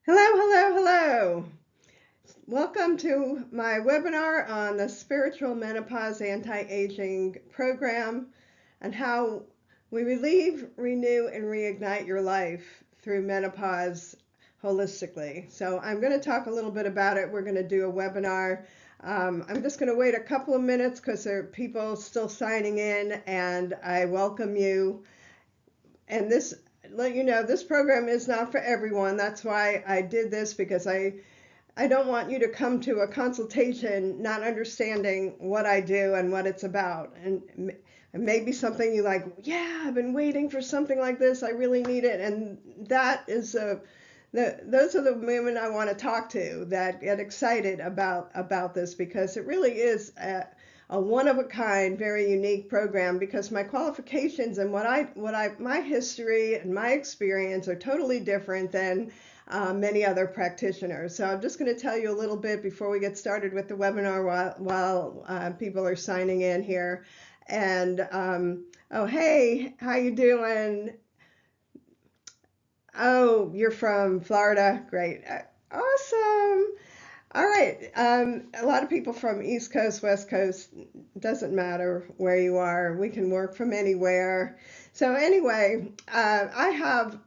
Hello, hello, hello. Welcome to my webinar on the Spiritual Menopause Anti-Aging program and how we relieve, renew, and reignite your life through menopause holistically. So I'm going to talk a little bit about it. We're going to do a webinar. I'm just going to wait a couple of minutes because there are people still signing in, and I welcome you. And this, let you know, this program is not for everyone. That's why I did this, because I don't want you to come to a consultation not understanding what I do and what it's about. And maybe something you like, yeah, I've been waiting for something like this. I really need it. And that is those are the women I want to talk to that get excited about this, because it really is a one of a kind, very unique program, because my qualifications and my history and my experience are totally different than many other practitioners. So I'm just going to tell you a little bit before we get started with the webinar while people are signing in here. And oh, hey, how you doing? Oh, you're from Florida. Great. Awesome. All right. A lot of people from East Coast, West Coast, doesn't matter where you are. We can work from anywhere. So anyway, I have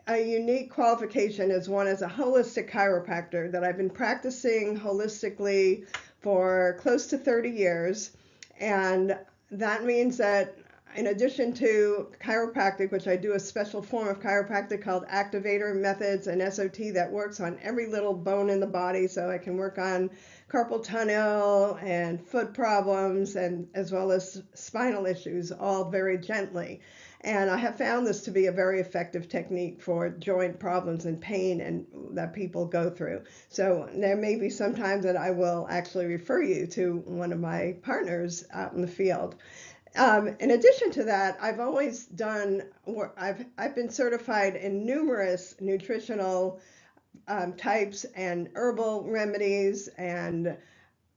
a unique qualification as a holistic chiropractor that I've been practicing holistically for close to 30 years. And that means that in addition to chiropractic, which I do a special form of chiropractic called activator methods and SOT that works on every little bone in the body, so I can work on carpal tunnel and foot problems and as well as spinal issues, all very gently. And I have found this to be a very effective technique for joint problems and pain and that people go through. So there may be some times that I will actually refer you to one of my partners out in the field. In addition to that, I've always done, I've been certified in numerous nutritional types and herbal remedies, and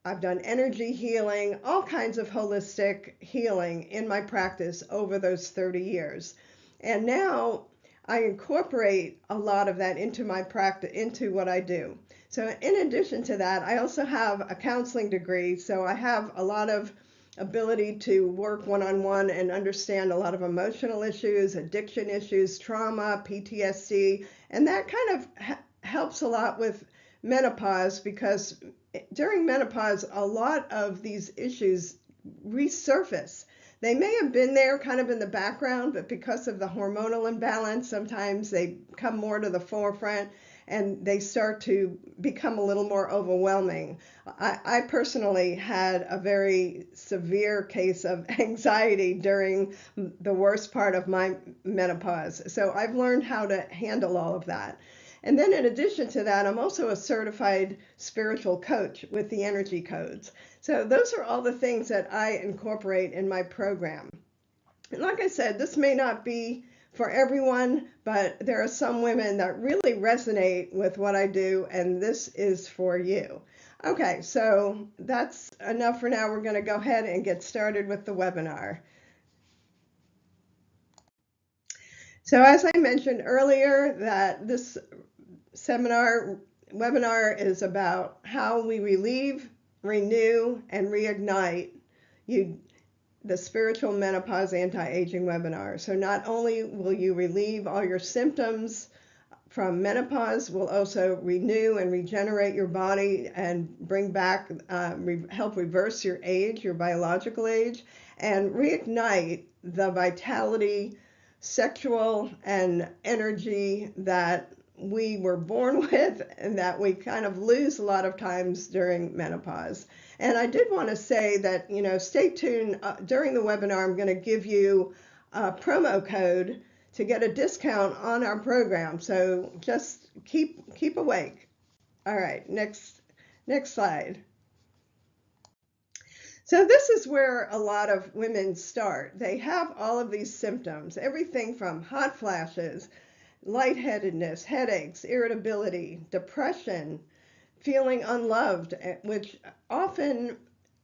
I've done energy healing, all kinds of holistic healing in my practice over those 30 years. And now I incorporate a lot of that into my practice, into what I do. So in addition to that, I also have a counseling degree. So I have a lot of ability to work one-on-one and understand a lot of emotional issues, addiction issues, trauma, PTSD, and that kind of helps a lot with menopause, because during menopause, a lot of these issues resurface. They may have been there kind of in the background, but because of the hormonal imbalance, sometimes they come more to the forefront and they start to become a little more overwhelming. I personally had a very severe case of anxiety during the worst part of my menopause. So I've learned how to handle all of that. And then in addition to that, I'm also a certified spiritual coach with the energy codes. So those are all the things that I incorporate in my program. And like I said, this may not be for everyone, but there are some women that really resonate with what I do, and this is for you. Okay, so that's enough for now. We're going to go ahead and get started with the webinar. So as I mentioned earlier, that this webinar is about how we relieve, renew, and reignite you the Spiritual Menopause Anti-Aging webinar. So not only will you relieve all your symptoms from menopause, we'll also renew and regenerate your body and bring back, help reverse your age, your biological age, and reignite the vitality, sexual, and energy that we were born with and that we kind of lose a lot of times during menopause. And I did want to say that, stay tuned. During the webinar, I'm going to give you a promo code to get a discount on our program. So just keep awake. All right, next slide. So this is where a lot of women start. They have all of these symptoms, everything from hot flashes, lightheadedness, headaches, irritability, depression, feeling unloved, which often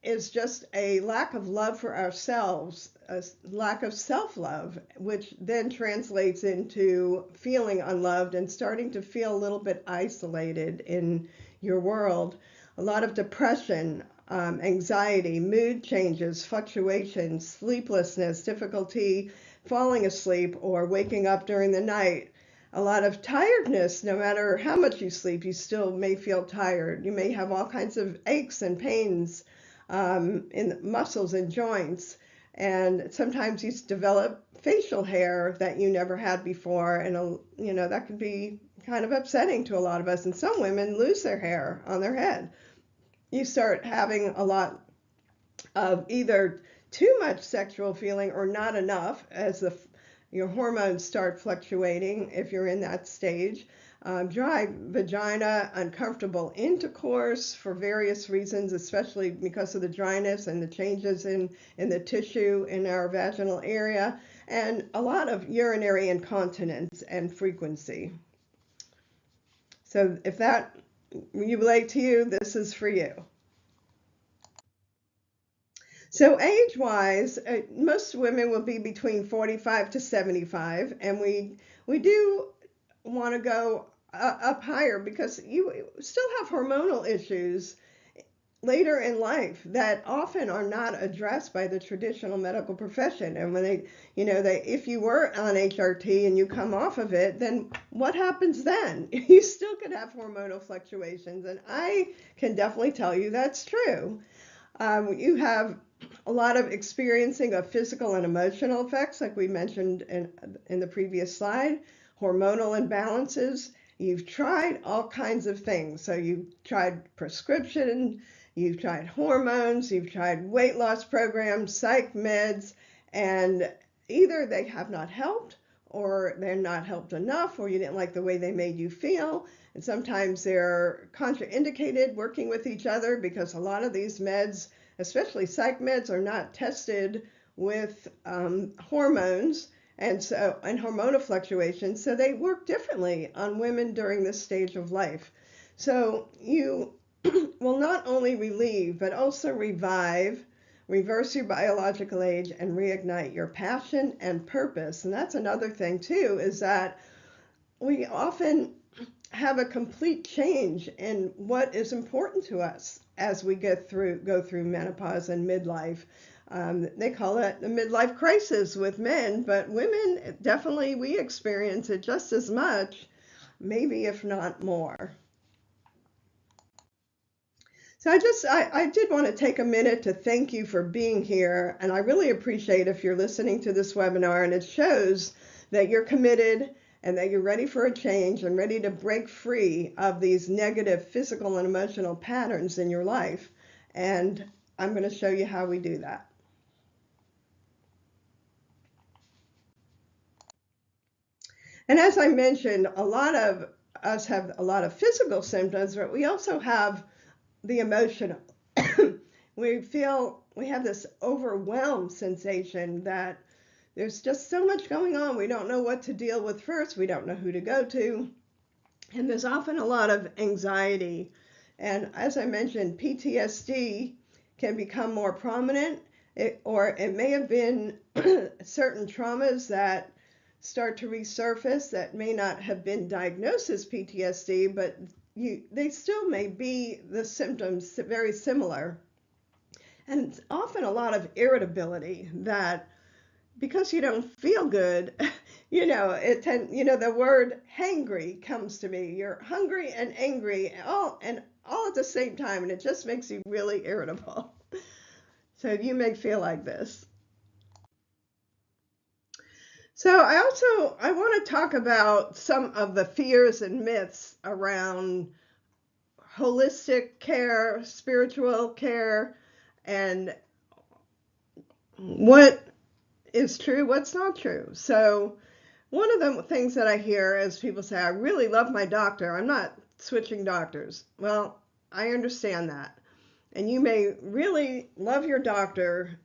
is just a lack of love for ourselves, a lack of self-love, which then translates into feeling unloved and starting to feel a little bit isolated in your world. A lot of depression, anxiety, mood changes, fluctuations, sleeplessness, difficulty falling asleep or waking up during the night. A lot of tiredness. No matter how much you sleep, you still may feel tired. You may have all kinds of aches and pains in the muscles and joints. And sometimes you develop facial hair that you never had before. And, that could be kind of upsetting to a lot of us. And some women lose their hair on their head. You start having a lot of either too much sexual feeling or not enough as your hormones start fluctuating if you're in that stage. Dry vagina, uncomfortable intercourse for various reasons, especially because of the dryness and the changes in the tissue in our vaginal area, and a lot of urinary incontinence and frequency. So if that relate to you, this is for you. So age-wise, most women will be between 45 to 75, and we do want to go up higher because you still have hormonal issues later in life that often are not addressed by the traditional medical profession. And when if you were on HRT and you come off of it, then what happens then? You still could have hormonal fluctuations, and I can definitely tell you that's true. You have a lot of experiencing of physical and emotional effects, like we mentioned in the previous slide, hormonal imbalances. You've tried all kinds of things. So you've tried prescription, you've tried hormones, you've tried weight loss programs, psych meds, and either they have not helped or they're not helped enough, or you didn't like the way they made you feel. And sometimes they're contraindicated working with each other because a lot of these meds, especially psych meds, are not tested with hormones and hormonal fluctuations, so they work differently on women during this stage of life. So you will not only relieve, but also revive, reverse your biological age, and reignite your passion and purpose. And that's another thing too, is that we often have a complete change in what is important to us as we go through menopause and midlife. They call it the midlife crisis with men, but women, definitely we experience it just as much, maybe if not more. So I did want to take a minute to thank you for being here, and I really appreciate if you're listening to this webinar, and it shows that you're committed and that you're ready for a change and ready to break free of these negative physical and emotional patterns in your life. And I'm going to show you how we do that. And as I mentioned, a lot of us have a lot of physical symptoms, but we also have the emotional. We have this overwhelmed sensation that there's just so much going on. We don't know what to deal with first. We don't know who to go to. And there's often a lot of anxiety. And as I mentioned, PTSD can become more prominent, or it may have been certain traumas that start to resurface that may not have been diagnosed as PTSD, but they still may be the symptoms very similar. And it's often a lot of irritability that because you don't feel good, the word hangry comes to me. You're hungry and angry all at the same time, and it just makes you really irritable. So you may feel like this. So I want to talk about some of the fears and myths around holistic care, spiritual care, and what is true, what's not true. So one of the things that I hear is people say, I really love my doctor. I'm not switching doctors. Well, I understand that. And you may really love your doctor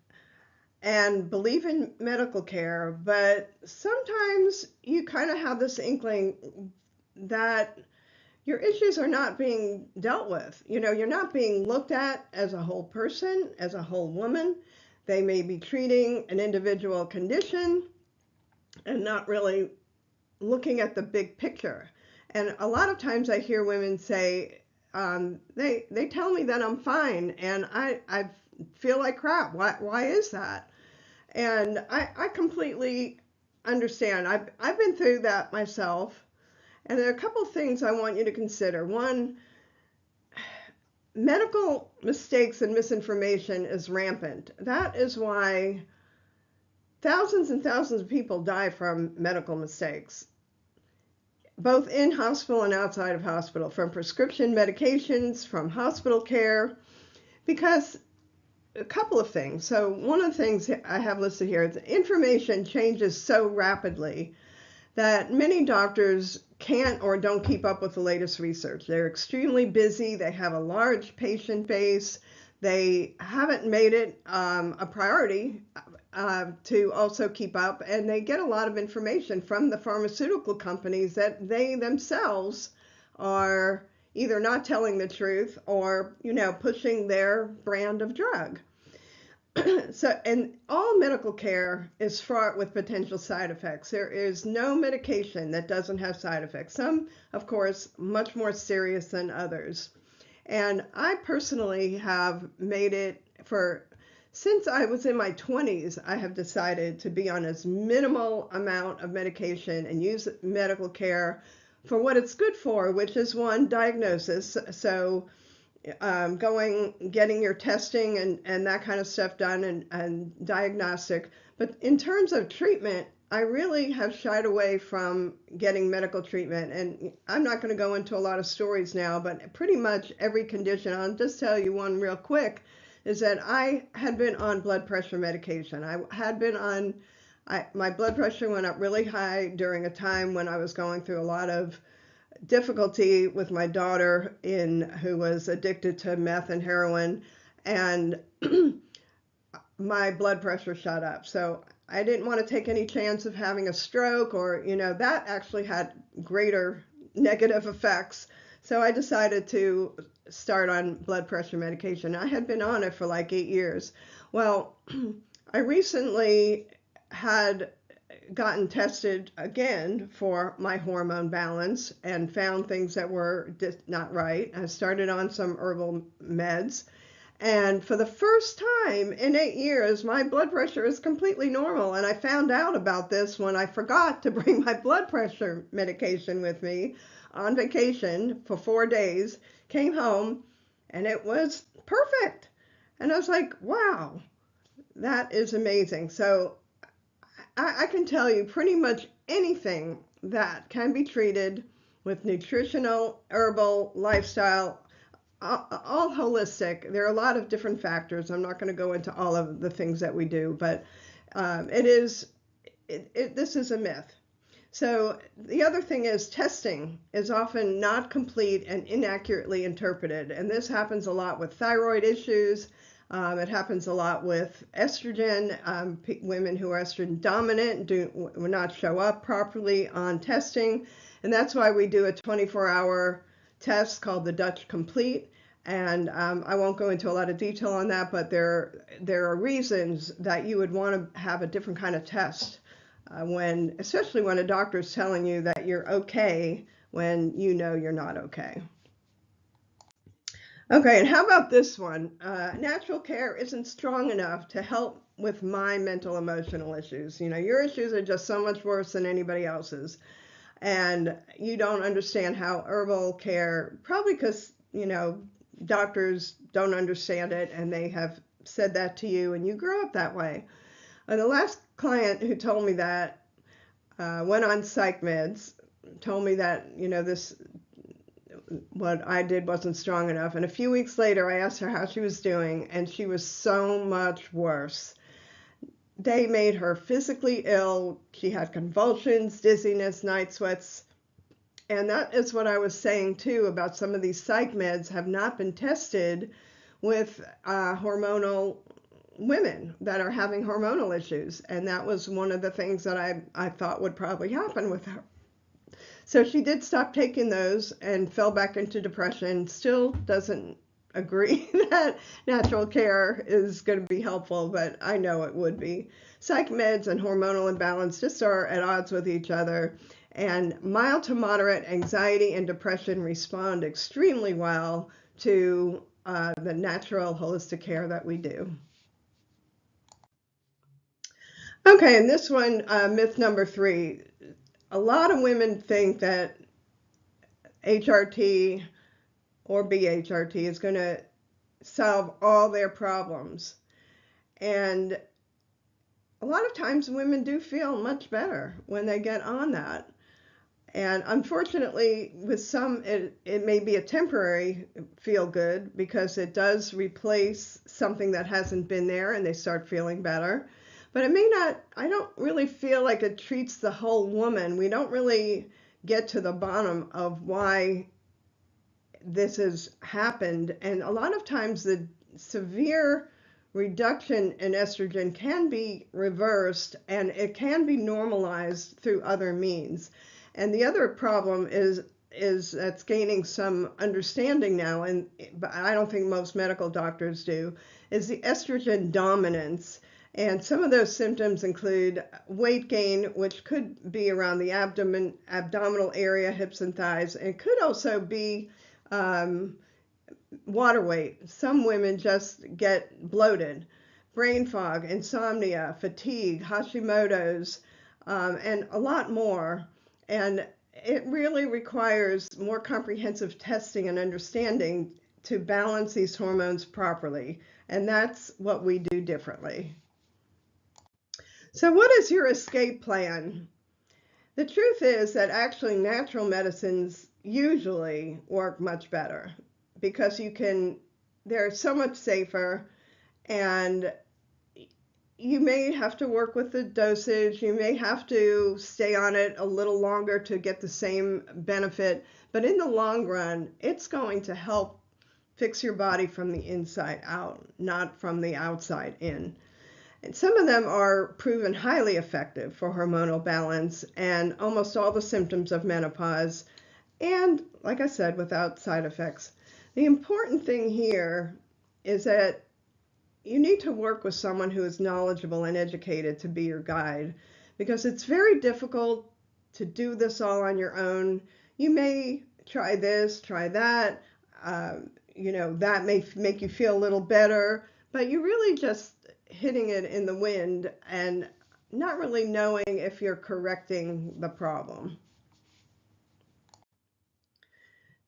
and believe in medical care, but sometimes you kind of have this inkling that your issues are not being dealt with. You're not being looked at as a whole person, as a whole woman. They may be treating an individual condition and not really looking at the big picture. And a lot of times I hear women say, they tell me that I'm fine, and I feel like crap. Why is that? And I completely understand. I've been through that myself. And there are a couple of things I want you to consider. One, medical mistakes and misinformation is rampant. That is why thousands and thousands of people die from medical mistakes, both in hospital and outside of hospital, from prescription medications, from hospital care, because a couple of things. So one of the things I have listed here is information changes so rapidly that many doctors can't or don't keep up with the latest research. They're extremely busy. They have a large patient base. They haven't made it a priority to also keep up, and they get a lot of information from the pharmaceutical companies that they themselves are either not telling the truth or, pushing their brand of drug. So, and all medical care is fraught with potential side effects. There is no medication that doesn't have side effects. Some, of course, much more serious than others. And I personally have made it since I was in my 20s, I have decided to be on as minimal amount of medication and use medical care for what it's good for, which is one, diagnosis. So getting your testing and that kind of stuff done and diagnostic. But in terms of treatment, I really have shied away from getting medical treatment. And I'm not going to go into a lot of stories now, but pretty much every condition, I'll just tell you one real quick, is that I had been on blood pressure medication. I had been on, my blood pressure went up really high during a time when I was going through a lot of difficulty with my daughter who was addicted to meth and heroin, and my blood pressure shot up. So I didn't want to take any chance of having a stroke or, that actually had greater negative effects. So I decided to start on blood pressure medication. I had been on it for like 8 years. Well, I recently had gotten tested again for my hormone balance and found things that were not right. I started on some herbal meds. And for the first time in 8 years, my blood pressure is completely normal. And I found out about this when I forgot to bring my blood pressure medication with me on vacation for 4 days, came home, and it was perfect. And I was like, wow, that is amazing. So I can tell you pretty much anything that can be treated with nutritional, herbal, lifestyle, all holistic. There are a lot of different factors. I'm not going to go into all of the things that we do, but this is a myth. So the other thing is testing is often not complete and inaccurately interpreted. And this happens a lot with thyroid issues. It happens a lot with estrogen. Women who are estrogen dominant will not show up properly on testing. And that's why we do a 24-hour test called the Dutch Complete. And I won't go into a lot of detail on that, but there are reasons that you would want to have a different kind of test especially when a doctor is telling you that you're okay when you know you're not okay. Okay, and how about this one? Natural care isn't strong enough to help with my mental emotional issues. Your issues are just so much worse than anybody else's. And you don't understand how herbal care, probably because, doctors don't understand it and they have said that to you and you grew up that way. And the last client who told me that went on psych meds, told me that, what I did wasn't strong enough. And a few weeks later, I asked her how she was doing, and she was so much worse. They made her physically ill. She had convulsions, dizziness, night sweats. And that is what I was saying, too, about some of these psych meds have not been tested with hormonal women that are having hormonal issues. And that was one of the things that I thought would probably happen with her. So she did stop taking those and fell back into depression. Still doesn't agree that natural care is going to be helpful, but I know it would be. Psych meds and hormonal imbalance just are at odds with each other. And mild to moderate anxiety and depression respond extremely well to the natural holistic care that we do. Okay, and this one, myth number 3. A lot of women think that HRT or BHRT is going to solve all their problems. And a lot of times women do feel much better when they get on that. And unfortunately, with some, it may be a temporary feel good because it does replace something that hasn't been there and they start feeling better. But it may not, I don't really feel like it treats the whole woman. We don't really get to the bottom of why this has happened. And a lot of times the severe reduction in estrogen can be reversed and it can be normalized through other means. And the other problem is that's gaining some understanding now, and but I don't think most medical doctors do, is the estrogen dominance. And some of those symptoms include weight gain, which could be around the abdominal area, hips and thighs, and could also be water weight. Some women just get bloated, brain fog, insomnia, fatigue, Hashimoto's, and a lot more. And it really requires more comprehensive testing and understanding to balance these hormones properly. And that's what we do differently. So what is your escape plan? The truth is that actually natural medicines usually work much better because they're so much safer, and you may have to work with the dosage, you may have to stay on it a little longer to get the same benefit, but in the long run, it's going to help fix your body from the inside out, not from the outside in. And some of them are proven highly effective for hormonal balance and almost all the symptoms of menopause, and like I said, without side effects. The important thing here is that you need to work with someone who is knowledgeable and educated to be your guide, because it's very difficult to do this all on your own. You may try this, try that, that may make you feel a little better, but you're really just hitting it in the wind and not really knowing if you're correcting the problem.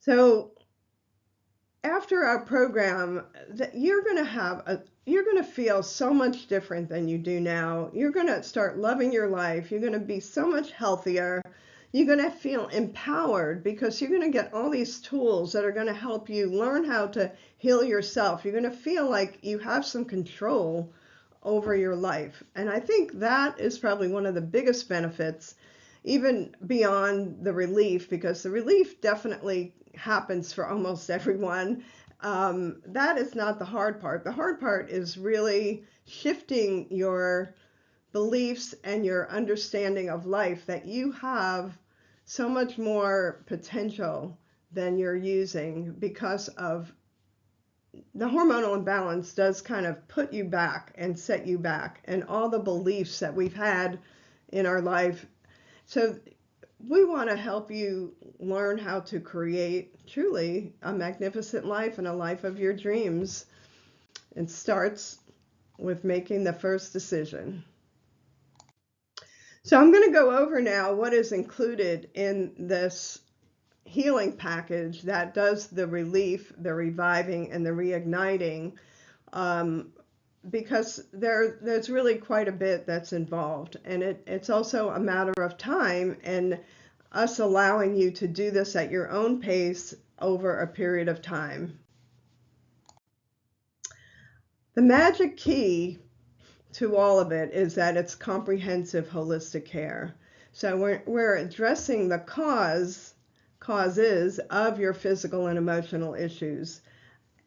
So after our program, you're going to feel so much different than you do now. You're going to start loving your life. You're going to be so much healthier. You're going to feel empowered because you're going to get all these tools that are going to help you learn how to heal yourself. You're going to feel like you have some control over your life. And I think that is probably one of the biggest benefits, even beyond the relief, because the relief definitely happens for almost everyone. That is not the hard part. The hard part is really shifting your beliefs and your understanding of life, that you have so much more potential than you're using because of the hormonal imbalance does kind of put you back and set you back, and all the beliefs that we've had in our life. So we want to help you learn how to create truly a magnificent life and a life of your dreams. It starts with making the first decision. So I'm going to go over now what is included in this healing package that does the relief, the reviving, and the reigniting, because there's really quite a bit that's involved, and it's also a matter of time and us allowing you to do this at your own pace over a period of time. The magic key to all of it is that it's comprehensive holistic care. So we're addressing the causes of your physical and emotional issues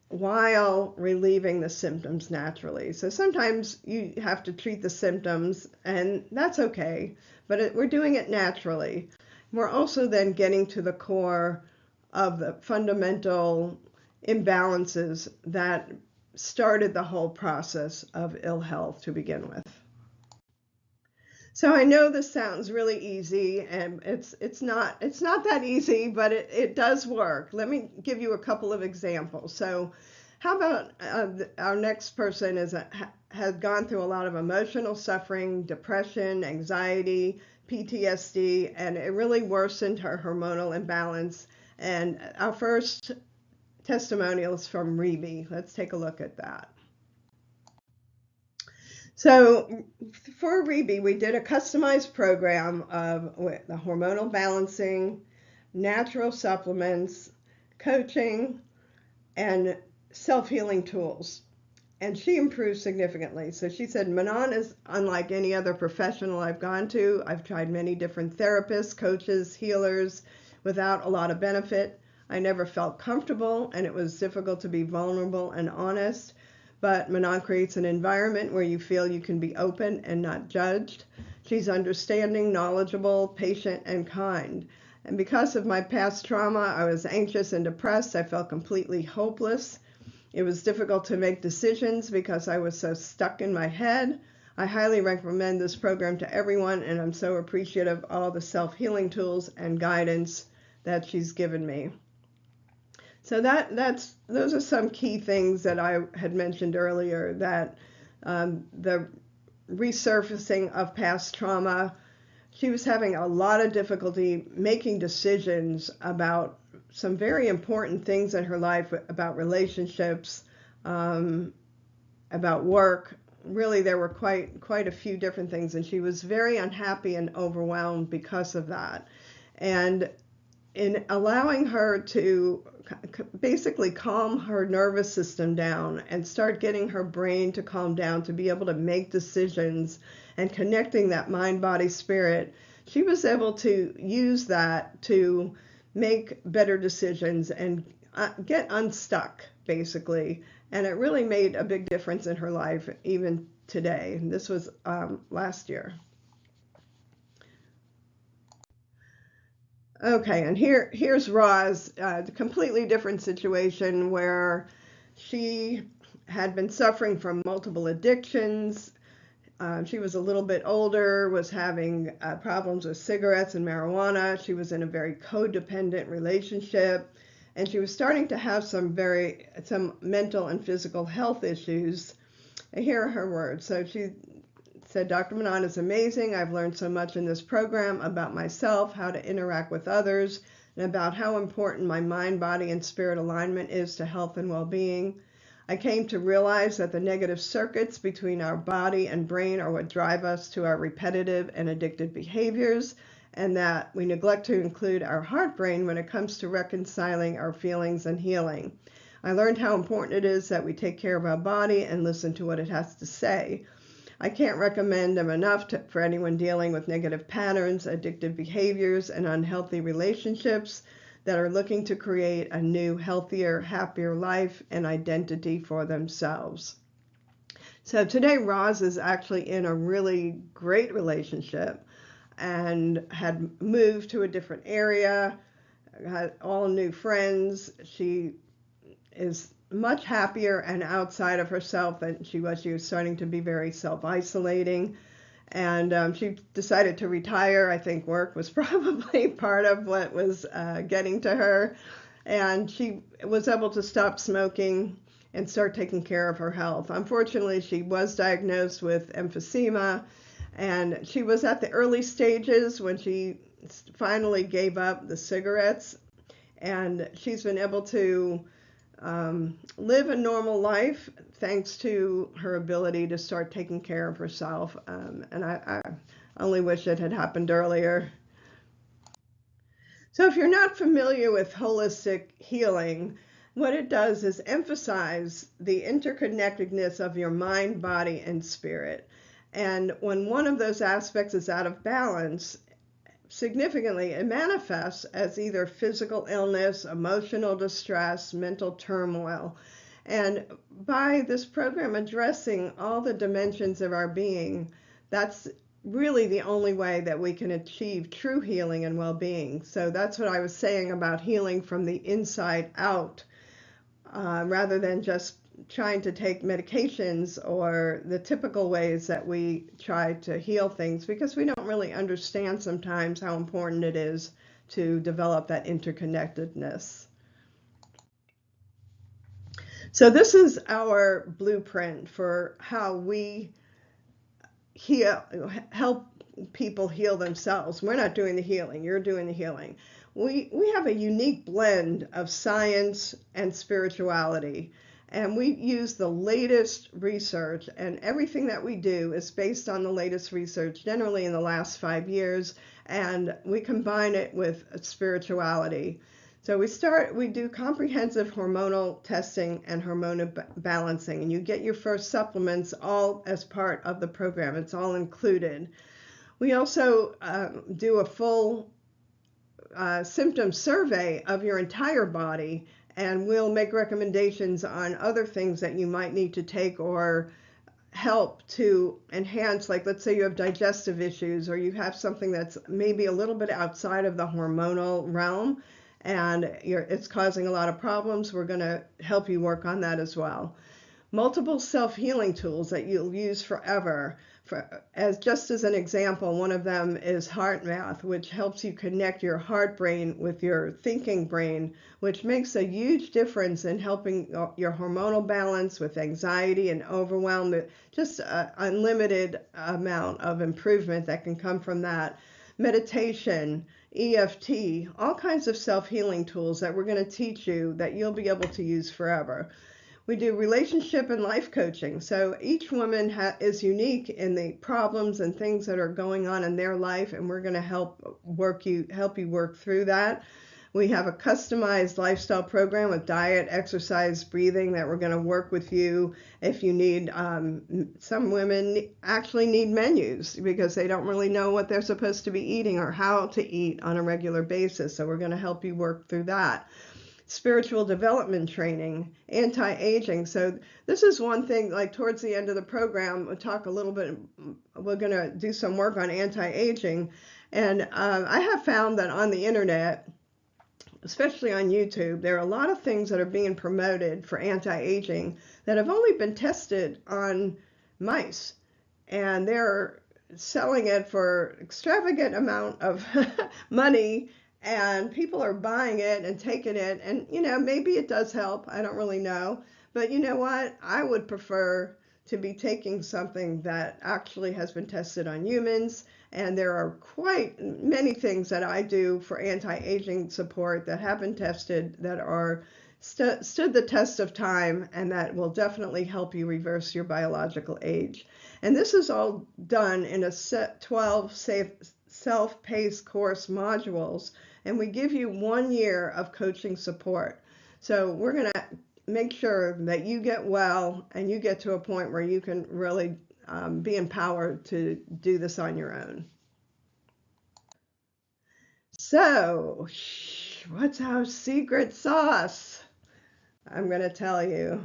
while relieving the symptoms naturally. So sometimes you have to treat the symptoms, and that's okay, but we're doing it naturally. We're also then getting to the core of the fundamental imbalances that started the whole process of ill health to begin with. So I know this sounds really easy, and it's not that easy, but it does work. Let me give you a couple of examples. So how about our next person has gone through a lot of emotional suffering, depression, anxiety, PTSD, and it really worsened her hormonal imbalance. And our first testimonial is from Rebe. Let's take a look at that. So for Rebe, we did a customized program with the hormonal balancing, natural supplements, coaching, and self-healing tools. And she improved significantly. So she said, Manon is unlike any other professional I've gone to. I've tried many different therapists, coaches, healers without a lot of benefit. I never felt comfortable, and it was difficult to be vulnerable and honest. But Manon creates an environment where you feel you can be open and not judged. She's understanding, knowledgeable, patient, and kind. And because of my past trauma, I was anxious and depressed. I felt completely hopeless. It was difficult to make decisions because I was so stuck in my head. I highly recommend this program to everyone, and I'm so appreciative of all the self-healing tools and guidance that she's given me. So those are some key things that I had mentioned earlier, that the resurfacing of past trauma. She was having a lot of difficulty making decisions about some very important things in her life, about relationships, about work. Really, there were quite a few different things, and she was very unhappy and overwhelmed because of that. And in allowing her to basically calm her nervous system down and start getting her brain to calm down to be able to make decisions and connecting that mind, body, spirit, she was able to use that to make better decisions and get unstuck, basically. And it really made a big difference in her life, even today. And this was last year. Okay, and here's Roz, a completely different situation where she had been suffering from multiple addictions. She was a little bit older, was having problems with cigarettes and marijuana. She was in a very codependent relationship, and she was starting to have some mental and physical health issues. And here are her words. So she said, Dr. Manon is amazing. I've learned so much in this program about myself, how to interact with others, and about how important my mind, body, and spirit alignment is to health and well-being. I came to realize that the negative circuits between our body and brain are what drive us to our repetitive and addictive behaviors, and that we neglect to include our heart brain when it comes to reconciling our feelings and healing. I learned how important it is that we take care of our body and listen to what it has to say. I can't recommend them enough for anyone dealing with negative patterns, addictive behaviors, and unhealthy relationships that are looking to create a new, healthier, happier life and identity for themselves. So today, Roz is actually in a really great relationship and had moved to a different area, had all new friends. She is much happier and outside of herself than she was. She was starting to be very self-isolating, and she decided to retire. I think work was probably part of what was getting to her, and she was able to stop smoking and start taking care of her health. Unfortunately, she was diagnosed with emphysema, and she was at the early stages when she finally gave up the cigarettes, and she's been able to live a normal life thanks to her ability to start taking care of herself. And I only wish it had happened earlier. So if you're not familiar with holistic healing, what it does is emphasize the interconnectedness of your mind, body, and spirit. And when one of those aspects is out of balance, significantly, it manifests as either physical illness, emotional distress, mental turmoil. And by this program addressing all the dimensions of our being, that's really the only way that we can achieve true healing and well-being. So that's what I was saying about healing from the inside out, rather than just trying to take medications or the typical ways that we try to heal things, because we don't really understand sometimes how important it is to develop that interconnectedness. So this is our blueprint for how we help people heal themselves. We're not doing the healing, you're doing the healing. We have a unique blend of science and spirituality, and we use the latest research, and everything that we do is based on the latest research, generally in the last 5 years, and we combine it with spirituality. So we do comprehensive hormonal testing and hormonal balancing, and you get your first supplements all as part of the program. It's all included. We also do a full symptom survey of your entire body, and we'll make recommendations on other things that you might need to take or help to enhance, like let's say you have digestive issues, or you have something that's maybe a little bit outside of the hormonal realm, and it's causing a lot of problems. We're going to help you work on that as well. Multiple self-healing tools that you'll use forever. Just as an example, one of them is heart math, which helps you connect your heart brain with your thinking brain, which makes a huge difference in helping your hormonal balance with anxiety and overwhelm. Just an unlimited amount of improvement that can come from that. Meditation, EFT, all kinds of self-healing tools that we're going to teach you that you'll be able to use forever. We do relationship and life coaching. So each woman is unique in the problems and things that are going on in their life, and we're going to help you work through that. We have a customized lifestyle program with diet, exercise, breathing that we're going to work with you if you need. Some women actually need menus because they don't really know what they're supposed to be eating or how to eat on a regular basis. So we're going to help you work through that. Spiritual development training, anti-aging. So this is one thing, like towards the end of the program, we'll talk a little bit, we're going to do some work on anti-aging. And I have found that on the internet, especially on YouTube, there are a lot of things that are being promoted for anti-aging that have only been tested on mice. And they're selling it for extravagant amount of money, and people are buying it and taking it, and maybe it does help, I don't really know, but you know what, I would prefer to be taking something that actually has been tested on humans. And there are quite many things that I do for anti-aging support that have been tested, that are stood the test of time, and that will definitely help you reverse your biological age. And this is all done in a set 12 self-paced course modules, and we give you 1 year of coaching support. So we're going to make sure that you get well and you get to a point where you can really be empowered to do this on your own. So, what's our secret sauce? I'm going to tell you.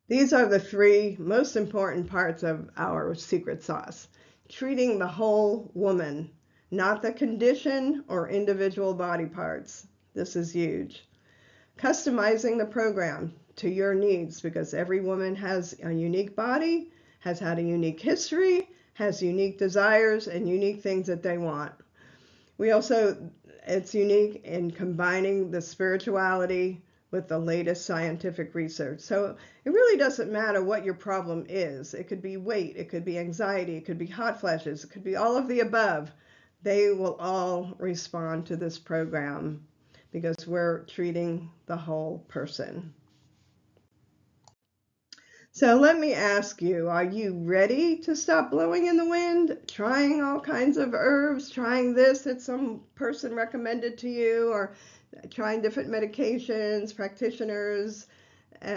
These are the 3 most important parts of our secret sauce. Treating the whole woman, not the condition or individual body parts. This is huge. Customizing the program to your needs, because every woman has a unique body, has had a unique history, has unique desires and unique things that they want. It's unique in combining the spirituality with the latest scientific research. So it really doesn't matter what your problem is. It could be weight, it could be anxiety, it could be hot flashes, it could be all of the above. They will all respond to this program because we're treating the whole person. So let me ask you, are you ready to stop blowing in the wind, trying all kinds of herbs, trying this that some person recommended to you, or trying different medications, practitioners,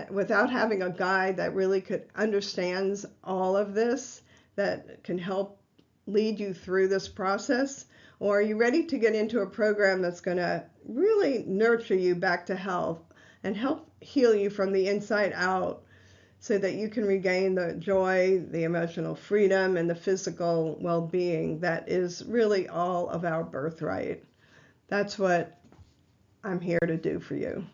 without having a guide that really understands all of this, that can help lead you through this process? Or are you ready to get into a program that's going to really nurture you back to health and help heal you from the inside out, so that you can regain the joy, the emotional freedom, and the physical well-being that is really all of our birthright. That's what I'm here to do for you.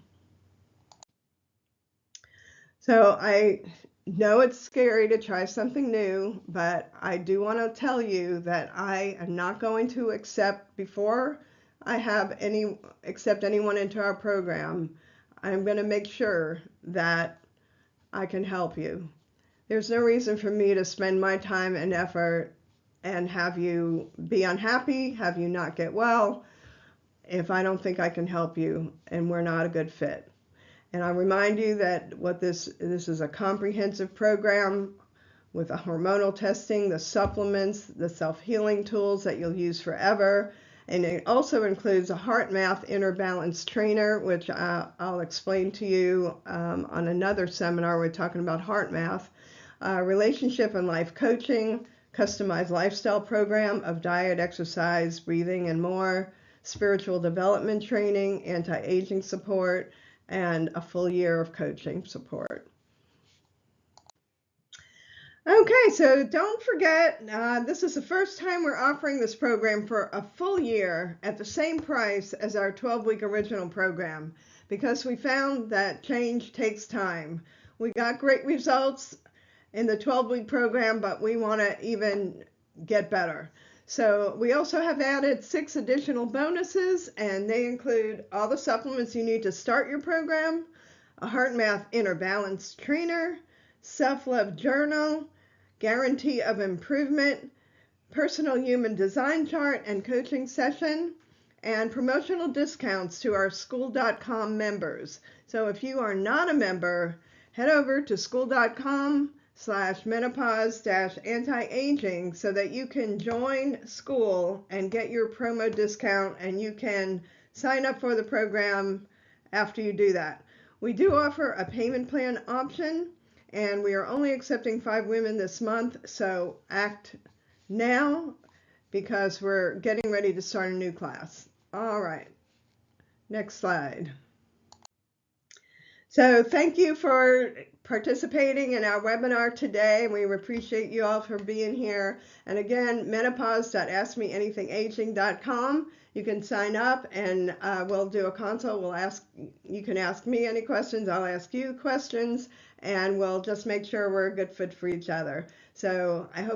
So I know it's scary to try something new, but I do want to tell you that I am not going to accept, before I accept anyone into our program, I'm going to make sure that I can help you. There's no reason for me to spend my time and effort and have you be unhappy, have you not get well, if I don't think I can help you and we're not a good fit. And I remind you that this is a comprehensive program with the hormonal testing, the supplements, the self-healing tools that you'll use forever. And it also includes a heart math inner balance trainer, which I'll explain to you on another seminar. We're talking about heart math, relationship and life coaching, customized lifestyle program of diet, exercise, breathing, and more, spiritual development training, anti-aging support, and a full year of coaching support. Okay, so don't forget, this is the first time we're offering this program for a full year at the same price as our 12-week original program, because we found that change takes time. We got great results in the 12-week program, but we want to even get better. So we also have added 6 additional bonuses, and they include all the supplements you need to start your program, a heart math inner balance trainer, self-love journal, guarantee of improvement, personal human design chart and coaching session, and promotional discounts to our school.com members. So if you are not a member, head over to school.com/menopause-anti-aging so that you can join school and get your promo discount, and you can sign up for the program after you do that. We do offer a payment plan option, and we are only accepting 5 women this month, so act now because we're getting ready to start a new class. All right, next slide. So thank you for participating in our webinar today. We appreciate you all for being here. And again, menopause.askmeanythingaging.com. You can sign up and we'll do a consult. You can ask me any questions. I'll ask you questions, and we'll just make sure we're a good fit for each other. So I hope